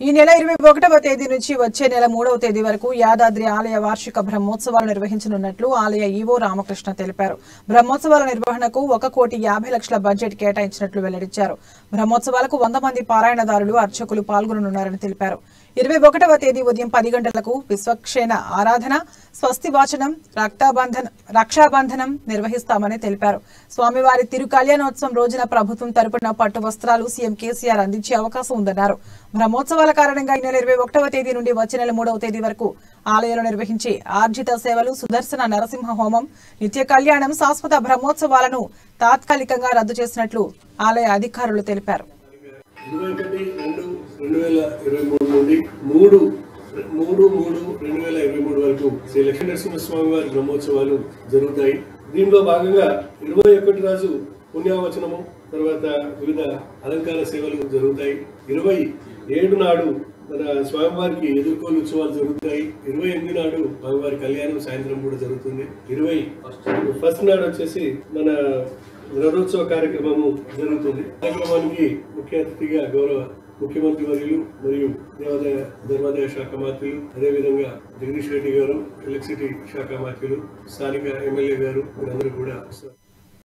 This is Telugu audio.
ఈ నెల 21వ తేదీ నుంచి వచ్చే నెల 3వ తేదీ వరకు యాదాద్రి ఆలయ వార్షిక బ్రహ్మోత్సవాలు నిర్వహించనున్నట్లు ఆలయ ఈవో రామకృష్ణ తెలిపారు. బ్రహ్మోత్సవాల నిర్వహణకు 1,50,00,000 బడ్జెట్ కేటాయించినట్లు వెల్లడించారు. బ్రహ్మోత్సవాలకు 100 మంది పారాయణదారులు, అర్చకులు పాల్గొననున్నారని తెలిపారు. 21వ తేదీ ఉదయం 10 గంటలకు విశ్వక్షేణ ఆరాధన, స్వస్తి వాచనం, రక్షాబంధనం నిర్వహిస్తామని తెలిపారు. స్వామివారి తిరు కళ్యాణోత్సవం రోజున ప్రభుత్వం తరపున పట్టు వస్త్రాలు సీఎం కేసీఆర్ అందించే అవకాశం ఉందన్నారు. బ్రహ్మోత్సవాల కారణంగా ఈ నెల 21వ తేదీ నుండి వచ్చే నెల 3వ తేదీ వరకు ఆలయంలో నిర్వహించే ఆర్జిత సేవలు, సుదర్శన నరసింహ హోమం, నిత్య కళ్యాణం, శాశ్వత బ్రహ్మోత్సవాలను తాత్కాలికంగా రద్దు చేసినట్లు ఆలయ అధికారులు తెలిపారు. 21/2/2023 నుండి 3/3/2023 వరకు శ్రీ లక్ష్మీ నరసింహస్వామి వారి బ్రహ్మోత్సవాలు జరుగుతాయి. దీనిలో భాగంగా 21 రోజు పుణ్యావచనము, తర్వాత వివిధ అలంకార సేవలు జరుగుతాయి. 27 నాడు మన స్వామివారికి ఎదుర్కోలు ఉత్సవాలు జరుగుతాయి. 28 నాడు స్వామివారి కళ్యాణం సాయంత్రం కూడా జరుగుతుంది. 21 నాడు వచ్చేసి మన రథోత్సవ కార్యక్రమము జరుగుతుంది. కార్యక్రమానికి ముఖ్య అతిథిగా గౌరవ ముఖ్యమంత్రి వర్యులు మరియు దేవాదాయ శాఖ మంత్రులు, అదేవిధంగా జగదీష్ రెడ్డి గారు, ఎలక్ట్రిసిటీ శాఖ మంత్రులు, స్థానిక ఎమ్మెల్యే గారు, వీరందరూ కూడా